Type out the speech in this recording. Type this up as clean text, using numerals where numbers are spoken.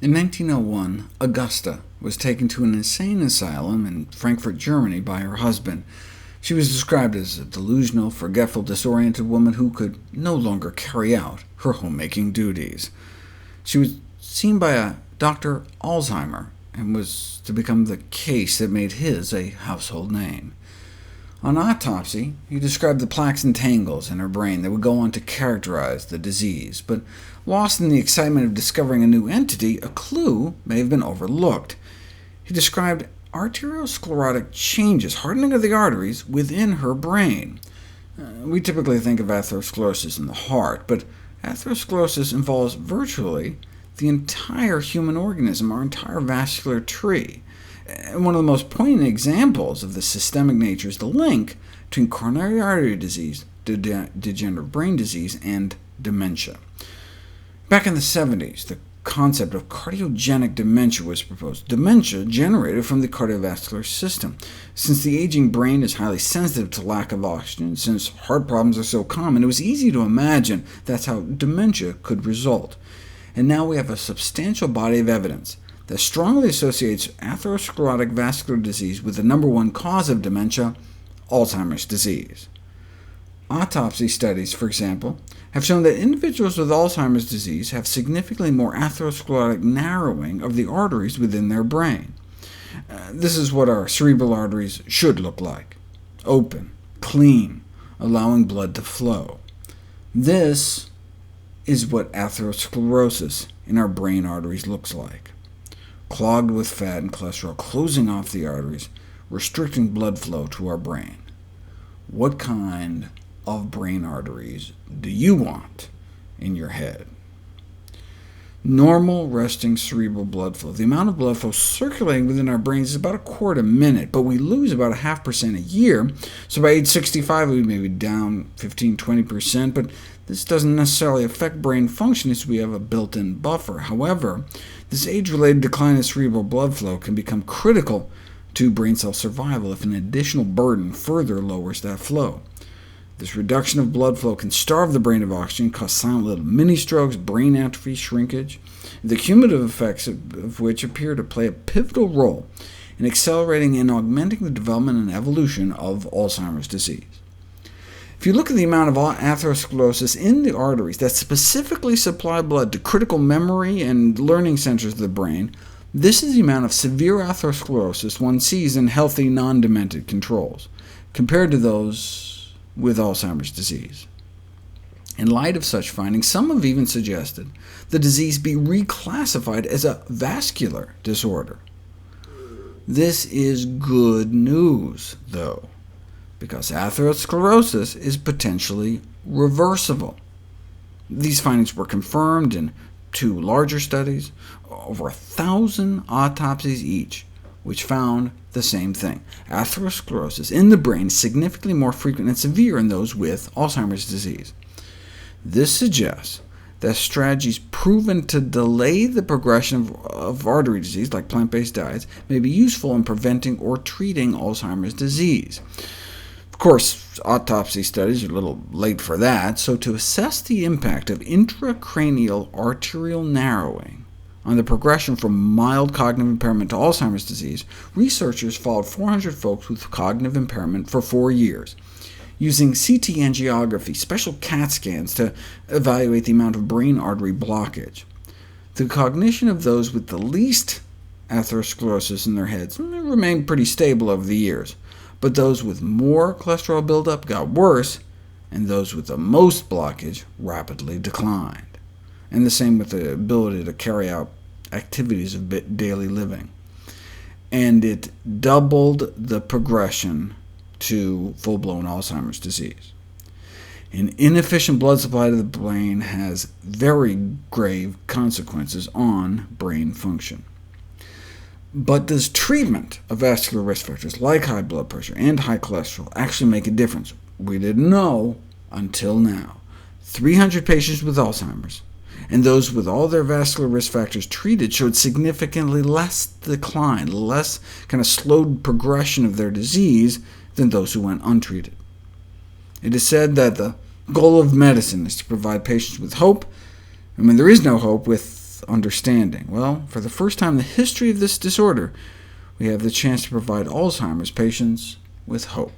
In 1901, Augusta was taken to an insane asylum in Frankfurt, Germany by her husband. She was described as a delusional, forgetful, disoriented woman who could no longer carry out her homemaking duties. She was seen by a Dr. Alzheimer, and was to become the case that made his a household name. On autopsy, he described the plaques and tangles in her brain that would go on to characterize the disease, but lost in the excitement of discovering a new entity, a clue may have been overlooked. He described arteriosclerotic changes, hardening of the arteries, within her brain. We typically think of atherosclerosis in the heart, but atherosclerosis involves virtually the entire human organism, our entire vascular tree. And one of the most poignant examples of the systemic nature is the link between coronary artery disease, degenerative brain disease, and dementia. Back in the 70s, the concept of cardiogenic dementia was proposed. Dementia generated from the cardiovascular system. Since the aging brain is highly sensitive to lack of oxygen, since heart problems are so common, it was easy to imagine that's how dementia could result. And now we have a substantial body of evidence that strongly associates atherosclerotic vascular disease with the #1 cause of dementia, Alzheimer's disease. Autopsy studies, for example, have shown that individuals with Alzheimer's disease have significantly more atherosclerotic narrowing of the arteries within their brain. This is what our cerebral arteries should look like: open, clean, allowing blood to flow. This is what atherosclerosis in our brain arteries looks like: clogged with fat and cholesterol, closing off the arteries, restricting blood flow to our brain. What kind of brain arteries do you want in your head? Normal resting cerebral blood flow. The amount of blood flow circulating within our brains is about a quart a minute, but we lose about 0.5% a year, so by age 65 we may be down 15–20%, but this doesn't necessarily affect brain function, as we have a built-in buffer. However, this age-related decline in cerebral blood flow can become critical to brain cell survival if an additional burden further lowers that flow. This reduction of blood flow can starve the brain of oxygen, cause silent little mini-strokes, brain atrophy, shrinkage, the cumulative effects of which appear to play a pivotal role in accelerating and augmenting the development and evolution of Alzheimer's disease. If you look at the amount of atherosclerosis in the arteries that specifically supply blood to critical memory and learning centers of the brain, this is the amount of severe atherosclerosis one sees in healthy, non-demented controls, compared to those with Alzheimer's disease. In light of such findings, some have even suggested the disease be reclassified as a vascular disorder. This is good news, though, because atherosclerosis is potentially reversible. These findings were confirmed in 2 larger studies, over 1,000 autopsies each, which found the same thing: atherosclerosis in the brain is significantly more frequent and severe in those with Alzheimer's disease. This suggests that strategies proven to delay the progression of artery disease, like plant-based diets, may be useful in preventing or treating Alzheimer's disease. Of course, autopsy studies are a little late for that, so to assess the impact of intracranial arterial narrowing on the progression from mild cognitive impairment to Alzheimer's disease, researchers followed 400 folks with cognitive impairment for 4 years, using CT angiography, special CAT scans, to evaluate the amount of brain artery blockage. The cognition of those with the least atherosclerosis in their heads remained pretty stable over the years, but those with more cholesterol buildup got worse, and those with the most blockage rapidly declined. And the same with the ability to carry out activities of daily living. And it doubled the progression to full-blown Alzheimer's disease. An inefficient blood supply to the brain has very grave consequences on brain function. But does treatment of vascular risk factors like high blood pressure and high cholesterol actually make a difference? We didn't know until now. 300 patients with Alzheimer's, and those with all their vascular risk factors treated showed significantly less decline, less kind of slowed progression of their disease than those who went untreated. It is said that the goal of medicine is to provide patients with hope, and when there is no hope with with understanding? Well, for the first time in the history of this disorder, we have the chance to provide Alzheimer's patients with hope.